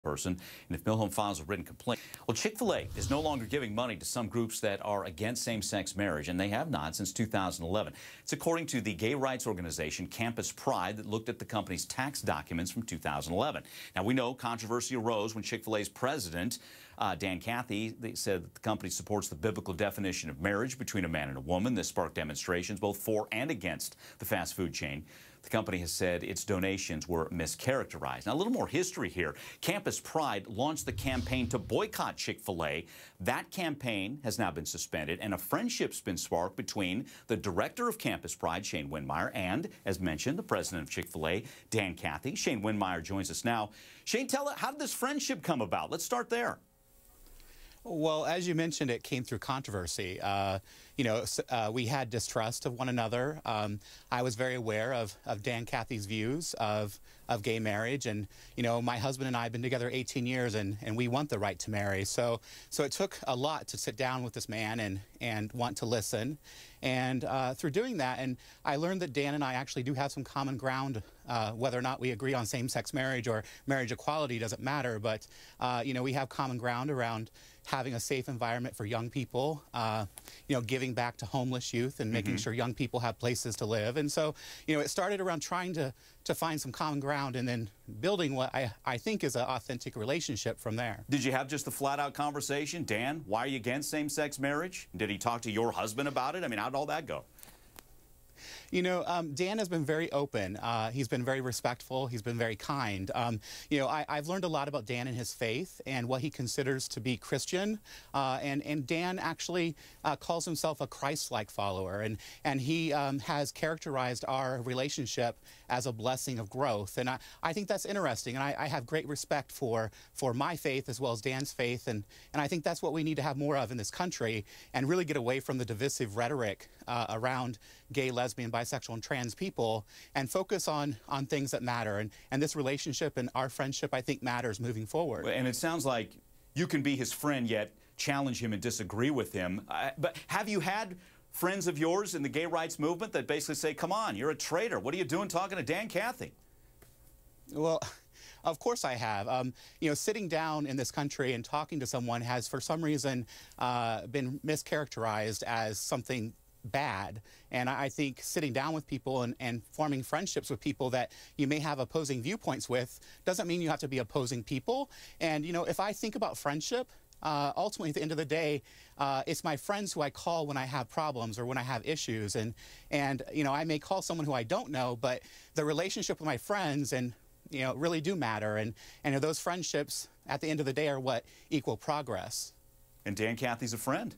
person, and if Milham files a written complaint. Well, Chick-fil-A is no longer giving money to some groups that are against same-sex marriage, and they have not since 2011. It's according to the gay rights organization Campus Pride that looked at the company's tax documents from 2011. Now, we know controversy arose when Chick-fil-A's president, Cathy, said that the company supports the biblical definition of marriage between a man and a woman. This sparked demonstrations both for and against the fast food chain. The company has said its donations were mischaracterized. Now, a little more history here. Campus Pride launched the campaign to boycott Chick-fil-A. That campaign has now been suspended, and a friendship's been sparked between the director of Campus Pride, Windmeyer, and, as mentioned, the president of Chick-fil-A, Cathy. Windmeyer joins us now. Shane, how did this friendship come about? Let's start there. Well, as you mentioned, it came through controversy. We had distrust of one another. I was very aware of Cathy's views of gay marriage, and my husband and I have been together 18 years, and we want the right to marry. So it took a lot to sit down with this man and want to listen. And through doing that, and I learned that Dan and I actually do have some common ground. Whether or not we agree on same-sex marriage or marriage equality doesn't matter, but we have common ground around having a safe environment for young people, giving back to homeless youth and making sure young people have places to live. And so, it started around trying to find some common ground and then building what I think is an authentic relationship from there. Did you have just a flat-out conversation? Dan, why are you against same-sex marriage? Did he talk to your husband about it? I mean, how'd all that go? Dan has been very open. He's been very respectful. He's been very kind. I've learned a lot about Dan and his faith and what he considers to be Christian. And Dan actually calls himself a Christ-like follower. And he has characterized our relationship as a blessing of growth. And I think that's interesting. And I have great respect for my faith as well as Dan's faith. And I think that's what we need to have more of in this country and really get away from the divisive rhetoric around gay, lesbian, bisexual, and trans people and focus on things that matter. And this relationship and our friendship, I think, matters moving forward. And it sounds like you can be his friend, yet challenge him and disagree with him. But have you had friends of yours in the gay rights movement that basically say, come on, you're a traitor. What are you doing talking to Cathy? Well, of course I have. Sitting down in this country and talking to someone has, for some reason, been mischaracterized as something bad. And I think sitting down with people and forming friendships with people that you may have opposing viewpoints with doesn't mean you have to be opposing people. And, if I think about friendship, ultimately, at the end of the day, it's my friends who I call when I have problems or when I have issues. And I may call someone who I don't know, but the relationship with my friends really do matter. And those friendships, at the end of the day, are what equal progress. And Cathy's a friend.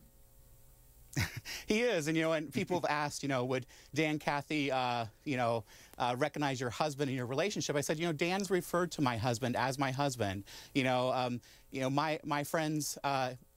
He is, and people have asked, would Cathy, recognize your husband in your relationship? I said, Dan's referred to my husband as my husband. My friends,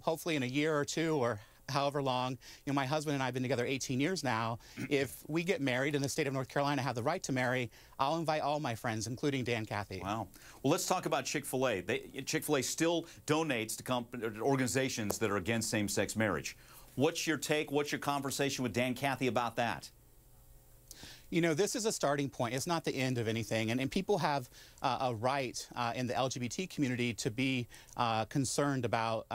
hopefully in a year or two or however long, my husband and I have been together 18 years now. If we get married in the state of North Carolina, have the right to marry, I'll invite all my friends, including Cathy. Wow. Well, let's talk about Chick-fil-A. Chick-fil-A still donates to organizations that are against same-sex marriage. What's your take? What's your conversation with Cathy about that? This is a starting point. It's not the end of anything. And people have a right in the LGBT community to be concerned about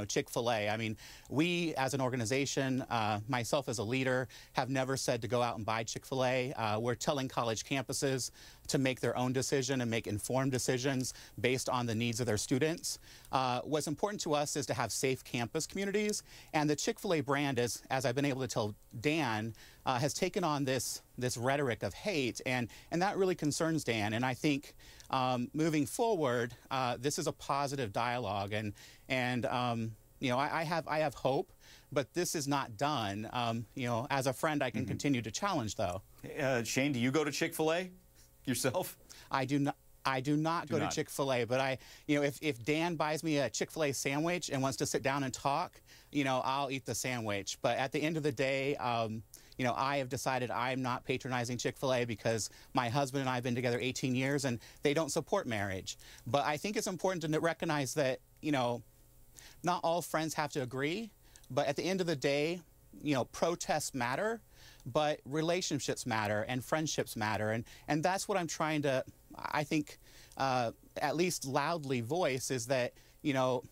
Chick-fil-A. I mean, we as an organization, myself as a leader, have never said to go out and buy Chick-fil-A. We're telling college campuses to make their own decision and make informed decisions based on the needs of their students. What's important to us is to have safe campus communities, and the Chick-fil-A brand, as I've been able to tell Dan, has taken on this rhetoric of hate, and that really concerns Dan. And I think moving forward, this is a positive dialogue, and I have hope, but this is not done. As a friend, I can continue to challenge, though. Shane, do you go to Chick-fil-A yourself? I do not. I do not go to Chick-fil-A, but if Dan buys me a Chick-fil-A sandwich and wants to sit down and talk, I'll eat the sandwich. But at the end of the day, I have decided I'm not patronizing Chick-fil-A because my husband and I have been together 18 years and they don't support marriage. But I think it's important to recognize that, not all friends have to agree, but at the end of the day, protests matter, but relationships matter and friendships matter. And that's what I'm trying to, I think, at least loudly voice is that, you know,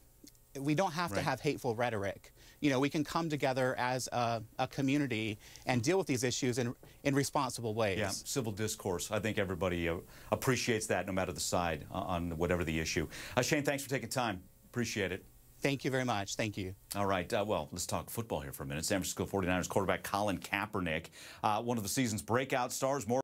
we don't have to have hateful rhetoric. You know, we can come together as a community and deal with these issues in responsible ways. Yeah, civil discourse. I think everybody appreciates that no matter the side on whatever the issue. Shane, thanks for taking time. Appreciate it. Thank you very much. Thank you. All right. Well, let's talk football here for a minute. San Francisco 49ers quarterback Colin Kaepernick, one of the season's breakout stars. More